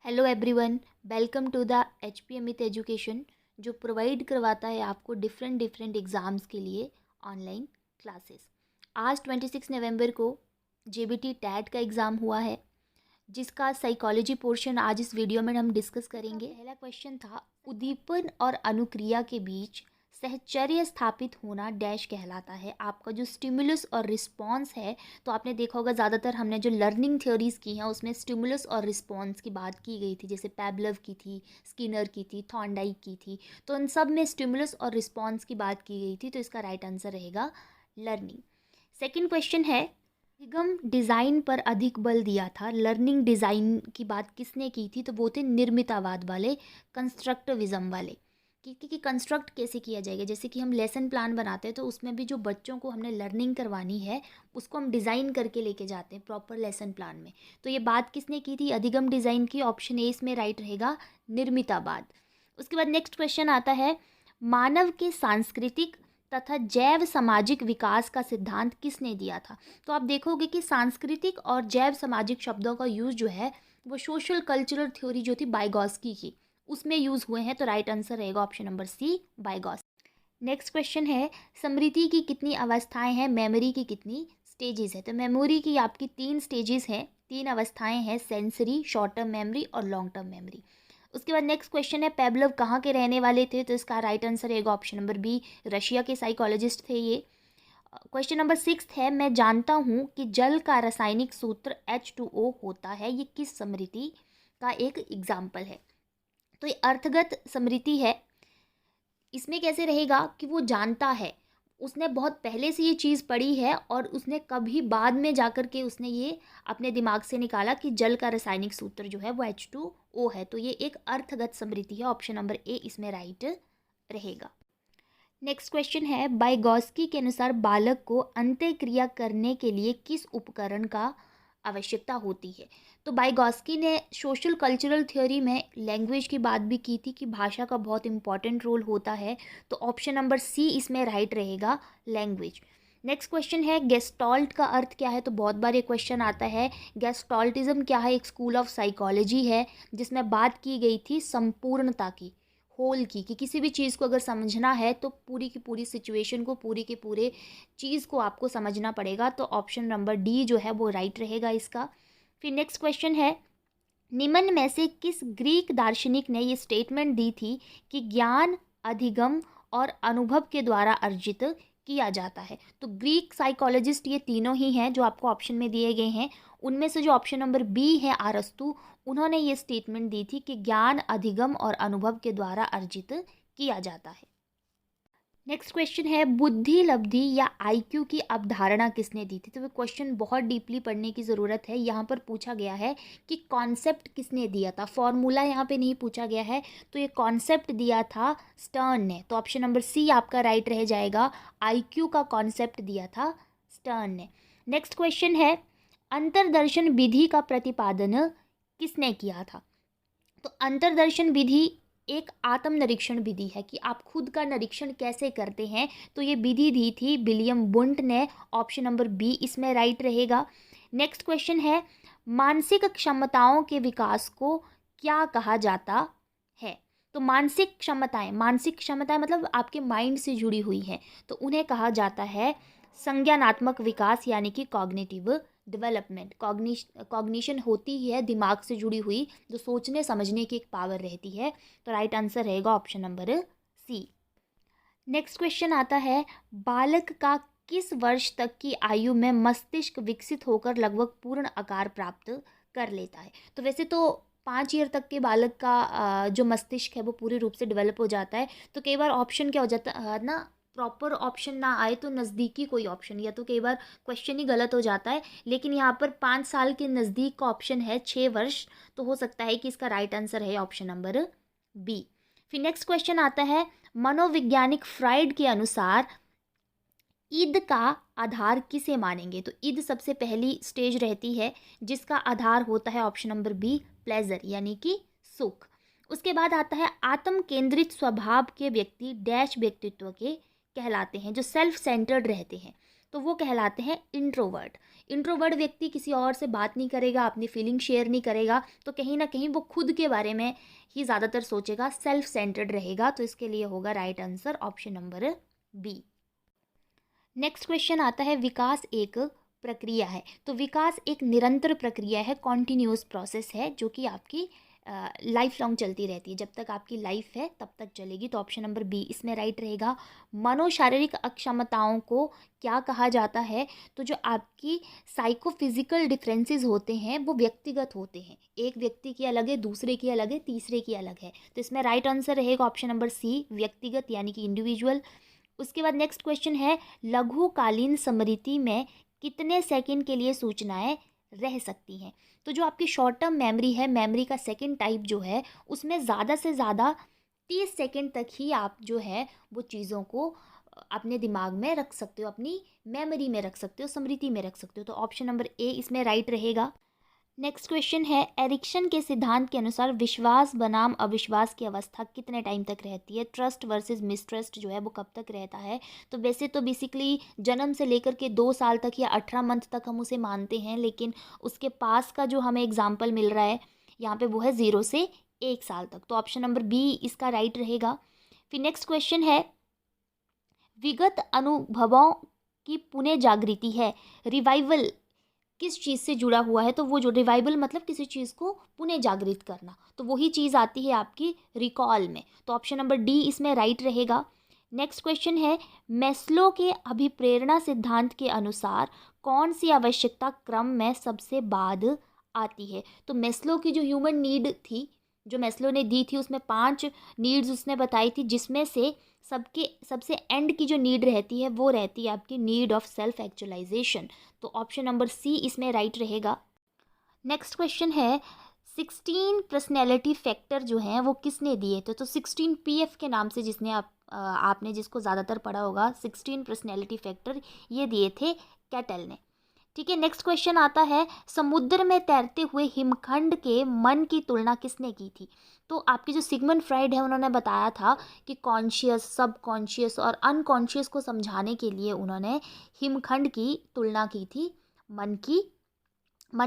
Hello everyone, welcome to the HP Amit education जो provide करवाता है आपको डिफरेंट एग्ज़ाम्स के लिए ऑनलाइन क्लासेस। आज 26 नवंबर को JBT टैट का एग्ज़ाम हुआ है, जिसका साइकोलॉजी पोर्शन आज इस वीडियो में हम डिस्कस करेंगे। पहला क्वेश्चन था, उद्दीपन और अनुक्रिया के बीच सहचर्य स्थापित होना डैश कहलाता है। आपका जो स्टिमुलस और रिस्पॉन्स है, तो आपने देखा होगा ज़्यादातर हमने जो लर्निंग थ्योरीज़ की हैं उसमें स्टिमुलस और रिस्पॉन्स की बात की गई थी, जैसे पैबलव की थी, स्किनर की थी, थॉर्नडाइक की थी। तो इन सब में स्टिमुलस और रिस्पॉन्स की बात की गई थी, तो इसका राइट आंसर रहेगा लर्निंग। सेकेंड क्वेश्चन है, निगम डिज़ाइन पर अधिक बल दिया था। लर्निंग डिज़ाइन की बात किसने की थी? तो वो थे निर्मितावाद वाले, कंस्ट्रक्टिविज्म वाले। कि कंस्ट्रक्ट कैसे किया जाएगा, जैसे कि हम लेसन प्लान बनाते हैं तो उसमें भी जो बच्चों को हमने लर्निंग करवानी है उसको हम डिज़ाइन करके लेके जाते हैं प्रॉपर लेसन प्लान में। तो ये बात किसने की थी? अधिगम डिज़ाइन की। ऑप्शन ए इसमें राइट रहेगा, निर्मितावाद। उसके बाद नेक्स्ट क्वेश्चन आता है, मानव के सांस्कृतिक तथा जैव सामाजिक विकास का सिद्धांत किसने दिया था? तो आप देखोगे कि सांस्कृतिक और जैव सामाजिक शब्दों का यूज़ जो है वो सोशल कल्चरल थ्योरी जो थी बाइगॉस्की की, उसमें यूज़ हुए हैं। तो राइट आंसर रहेगा option number C, Vygotsky. Next question है, स्मृति की कितनी अवस्थाएं हैं, मेमोरी की कितनी स्टेजेस है? तो मेमोरी की आपकी 3 स्टेजेस हैं, 3 अवस्थाएं हैं, सेंसरी, शॉर्ट टर्म मेमोरी और लॉन्ग टर्म मेमोरी। उसके बाद नेक्स्ट क्वेश्चन है, पेबलव कहाँ के रहने वाले थे? तो इसका राइट आंसर रहेगा ऑप्शन नंबर बी, रशिया के साइकोलॉजिस्ट थे ये। क्वेश्चन नंबर 6 है, मैं जानता हूँ कि जल का रासायनिक सूत्र H2O होता है, ये किस स्मृति का एक एग्जाम्पल है? तो ये अर्थगत स्मृति है। इसमें कैसे रहेगा कि वो जानता है, उसने बहुत पहले से ये चीज़ पढ़ी है और उसने कभी बाद में जाकर के उसने ये अपने दिमाग से निकाला कि जल का रासायनिक सूत्र जो है वो H2O है। तो ये एक अर्थगत स्मृति है। ऑप्शन नंबर ए इसमें राइट रहेगा। नेक्स्ट क्वेश्चन है, बाइगॉस्की के अनुसार बालक को अंत्यक्रिया करने के लिए किस उपकरण का आवश्यकता होती है? तो बाइगॉस्की ने सोशल कल्चरल थ्योरी में लैंग्वेज की बात भी की थी कि भाषा का बहुत इंपॉर्टेंट रोल होता है। तो ऑप्शन नंबर सी इसमें राइट रहेगा, लैंग्वेज। नेक्स्ट क्वेश्चन है, गेस्टॉल्ट का अर्थ क्या है? तो बहुत बार ये क्वेश्चन आता है। गेस्टॉल्टिज्म क्या है? एक स्कूल ऑफ साइकोलॉजी है जिसमें बात की गई थी संपूर्णता की, होल की, कि किसी भी चीज़ को अगर समझना है तो पूरी की पूरी सिचुएशन को, पूरी के पूरे चीज़ को आपको समझना पड़ेगा। तो ऑप्शन नंबर डी जो है वो राइट रहेगा इसका। फिर नेक्स्ट क्वेश्चन है, निम्न में से किस ग्रीक दार्शनिक ने ये स्टेटमेंट दी थी कि ज्ञान अधिगम और अनुभव के द्वारा अर्जित किया जाता है? तो ग्रीक साइकोलॉजिस्ट ये तीनों ही हैं जो आपको ऑप्शन में दिए गए हैं। उनमें से जो ऑप्शन नंबर बी है, आरस्तु, उन्होंने ये स्टेटमेंट दी थी कि ज्ञान अधिगम और अनुभव के द्वारा अर्जित किया जाता है। नेक्स्ट क्वेश्चन है, बुद्धि लब्धि या IQ की अवधारणा किसने दी थी? तो वो क्वेश्चन बहुत डीपली पढ़ने की ज़रूरत है। यहाँ पर पूछा गया है कि कॉन्सेप्ट किसने दिया था, फॉर्मूला यहाँ पे नहीं पूछा गया है। तो ये कॉन्सेप्ट दिया था स्टर्न ने। तो ऑप्शन नंबर सी आपका राइट रह जाएगा, IQ का कॉन्सेप्ट दिया था स्टर्न ने। नेक्स्ट क्वेश्चन है, अंतर्दर्शन विधि का प्रतिपादन किसने किया था? तो अंतर्दर्शन विधि एक आत्मनिरीक्षण विधि है कि आप खुद का निरीक्षण कैसे करते हैं। तो ये विधि दी थी विलियम वुंट ने। ऑप्शन नंबर बी इसमें राइट रहेगा। नेक्स्ट क्वेश्चन है, मानसिक क्षमताओं के विकास को क्या कहा जाता है? तो मानसिक क्षमताएं मतलब आपके माइंड से जुड़ी हुई हैं, तो उन्हें कहा जाता है संज्ञानात्मक विकास, यानी कि कॉग्निटिव डेवलपमेंट। कॉग्निशन होती है दिमाग से जुड़ी हुई, जो सोचने समझने की एक पावर रहती है। तो राइट आंसर रहेगा option number C. Next question आता है, बालक का किस वर्ष तक की आयु में मस्तिष्क विकसित होकर लगभग पूर्ण आकार प्राप्त कर लेता है? तो वैसे तो 5 ईयर तक के बालक का जो मस्तिष्क है वो पूरी रूप से डेवलप हो जाता है। तो कई बार ऑप्शन क्या हो जाता है ना, प्रॉपर ऑप्शन ना आए तो नज़दीकी कोई ऑप्शन, या तो कई बार क्वेश्चन ही गलत हो जाता है। लेकिन यहाँ पर 5 साल के नज़दीक का ऑप्शन है 6 वर्ष, तो हो सकता है कि इसका राइट आंसर है ऑप्शन नंबर बी। फिर नेक्स्ट क्वेश्चन आता है, मनोवैज्ञानिक फ्राइड के अनुसार ईद का आधार किसे मानेंगे? तो ईद सबसे पहली स्टेज रहती है जिसका आधार होता है ऑप्शन नंबर बी, प्लेजर, यानी कि सुख। उसके बाद आता है, आत्म केंद्रित स्वभाव के व्यक्ति डैश व्यक्तित्व के कहलाते हैं, जो सेल्फ सेंटर्ड रहते हैं। तो वो कहलाते हैं इंट्रोवर्ट। इंट्रोवर्ट व्यक्ति किसी और से बात नहीं करेगा, अपनी फीलिंग शेयर नहीं करेगा, तो कहीं ना कहीं वो खुद के बारे में ही ज़्यादातर सोचेगा, सेल्फ सेंटर्ड रहेगा। तो इसके लिए होगा right answer option number B. Next question आता है, विकास एक प्रक्रिया है। तो विकास एक निरंतर प्रक्रिया है, कॉन्टिन्यूस प्रोसेस है, जो कि आपकी लाइफ लॉन्ग चलती रहती है। जब तक आपकी लाइफ है तब तक चलेगी। तो ऑप्शन नंबर बी इसमें राइट रहेगा। मनोशारीरिक अक्षमताओं को क्या कहा जाता है? तो जो आपकी साइकोफिजिकल डिफरेंसेस होते हैं वो व्यक्तिगत होते हैं। एक व्यक्ति की अलग है, दूसरे की अलग है, तीसरे की अलग है। तो इसमें राइट आंसर रहेगा ऑप्शन नंबर सी, व्यक्तिगत यानी कि इंडिविजुअल। उसके बाद नेक्स्ट क्वेश्चन है, लघुकालीन स्मृति में कितने सेकंड के लिए सूचनाएं रह सकती हैं? तो जो आपकी शॉर्ट टर्म मेमोरी है, मेमोरी का सेकंड टाइप जो है, उसमें ज़्यादा से ज़्यादा 30 सेकंड तक ही आप जो है वो चीज़ों को अपने दिमाग में रख सकते हो, अपनी मेमोरी में रख सकते हो, स्मृति में रख सकते हो। तो ऑप्शन नंबर ए इसमें राइट रहेगा। नेक्स्ट क्वेश्चन है, एरिक्सन के सिद्धांत के अनुसार विश्वास बनाम अविश्वास की अवस्था कितने टाइम तक रहती है? ट्रस्ट वर्सेस मिसट्रस्ट जो है वो कब तक रहता है? तो वैसे तो बेसिकली जन्म से लेकर के 2 साल तक या 18 मंथ तक हम उसे मानते हैं, लेकिन उसके पास का जो हमें एग्जाम्पल मिल रहा है यहाँ पे वो है 0 से 1 साल तक। तो ऑप्शन नंबर बी इसका राइट रहेगा। फिर नेक्स्ट क्वेश्चन है, विगत अनुभवों की पुनः जागृति है, रिवाइवल किस चीज़ से जुड़ा हुआ है? तो वो जो रिवाइवल मतलब किसी चीज़ को पुनः जागृत करना, तो वही चीज़ आती है आपकी रिकॉल में। तो ऑप्शन नंबर डी इसमें राइट रहेगा। नेक्स्ट क्वेश्चन है, मैस्लो के अभिप्रेरणा सिद्धांत के अनुसार कौन सी आवश्यकता क्रम में सबसे बाद आती है? तो मैस्लो की जो ह्यूमन नीड थी, जो मैस्लो ने दी थी, उसमें 5 नीड्स उसने बताई थी, जिसमें से सबसे एंड की जो नीड रहती है वो रहती है आपकी नीड ऑफ सेल्फ एक्चुअलाइजेशन। तो ऑप्शन नंबर सी इसमें राइट रहेगा। नेक्स्ट क्वेश्चन है, 16 पर्सनैलिटी फैक्टर जो हैं वो किसने दिए थे? तो 16 पीएफ के नाम से जिसने आपने जिसको ज़्यादातर पढ़ा होगा, 16 पर्सनैलिटी फैक्टर ये दिए थे कैटल ने। ठीक है, नेक्स्ट क्वेश्चन आता है, समुद्र में तैरते हुए हिमखंड के मन की तुलना किसने की थी? तो आपके जो सिगमंड फ्राइड है उन्होंने बताया था कि कॉन्शियस, सब कॉन्शियस और अनकॉन्शियस को समझाने के लिए उन्होंने हिमखंड की तुलना की थी मन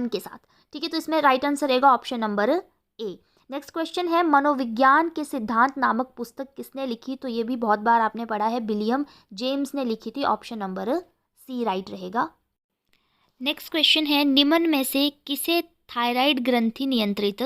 के साथ। ठीक है, तो इसमें राइट आंसर रहेगा option number A. Next question है, मनोविज्ञान के सिद्धांत नामक पुस्तक किसने लिखी? तो ये भी बहुत बार आपने पढ़ा है, विलियम जेम्स ने लिखी थी। ऑप्शन नंबर सी राइट रहेगा। नेक्स्ट क्वेश्चन है, निम्न में से किसे थायराइड ग्रंथि नियंत्रित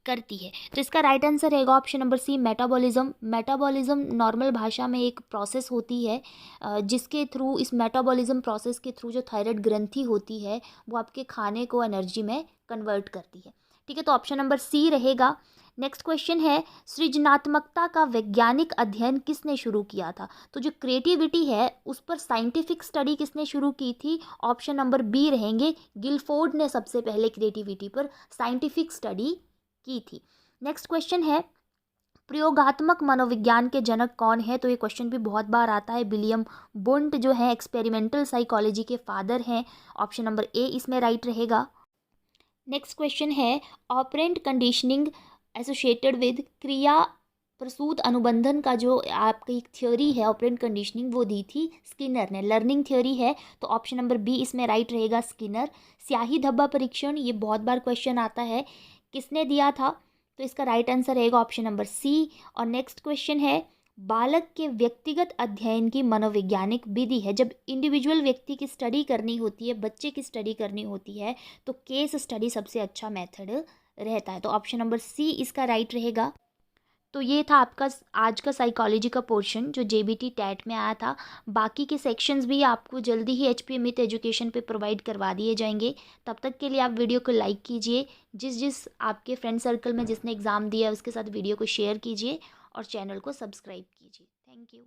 करती है? तो इसका राइट आंसर रहेगा option number C, metabolism. Metabolism normal भाषा में एक प्रोसेस होती है जिसके थ्रू, इस मेटाबॉलिज्म प्रोसेस के थ्रू जो थायराइड ग्रंथि होती है वो आपके खाने को एनर्जी में कन्वर्ट करती है। ठीक है, तो ऑप्शन नंबर सी रहेगा। नेक्स्ट क्वेश्चन है, सृजनात्मकता का वैज्ञानिक अध्ययन किसने शुरू किया था? तो जो क्रिएटिविटी है उस पर साइंटिफिक स्टडी किसने शुरू की थी? ऑप्शन नंबर बी रहेंगे, गिलफोर्ड ने सबसे पहले क्रिएटिविटी पर साइंटिफिक स्टडी की थी। नेक्स्ट क्वेश्चन है, प्रयोगात्मक मनोविज्ञान के जनक कौन है? तो ये क्वेश्चन भी बहुत बार आता है, विलियम वुंट जो है एक्सपेरिमेंटल साइकोलॉजी के फादर हैं। ऑप्शन नंबर ए इसमें राइट रहेगा। नेक्स्ट क्वेश्चन है, ऑपरेंट कंडीशनिंग एसोसिएटेड विद क्रिया प्रसूत अनुबंधन का जो आपकी थ्योरी है ऑपरेंट कंडीशनिंग, वो दी थी स्किनर ने, लर्निंग थ्योरी है। तो ऑप्शन नंबर बी इसमें राइट रहेगा, स्किनर। स्याही धब्बा परीक्षण, ये बहुत बार क्वेश्चन आता है, किसने दिया था? तो इसका राइट आंसर रहेगा ऑप्शन नंबर सी। और नेक्स्ट क्वेश्चन है, बालक के व्यक्तिगत अध्ययन की मनोवैज्ञानिक विधि है। जब इंडिविजुअल व्यक्ति की स्टडी करनी होती है, बच्चे की स्टडी करनी होती है, तो केस स्टडी सबसे अच्छा मेथड रहता है। तो ऑप्शन नंबर सी इसका राइट रहेगा। तो ये था आपका आज का साइकोलॉजी का पोर्शन जो जेबीटी टैट में आया था। बाकी के सेक्शंस भी आपको जल्दी ही एचपीएम विद एजुकेशन पे प्रोवाइड करवा दिए जाएंगे। तब तक के लिए आप वीडियो को लाइक कीजिए, जिस आपके फ्रेंड सर्कल में जिसने एग्ज़ाम दिया है उसके साथ वीडियो को शेयर कीजिए और चैनल को सब्सक्राइब कीजिए। Thank you.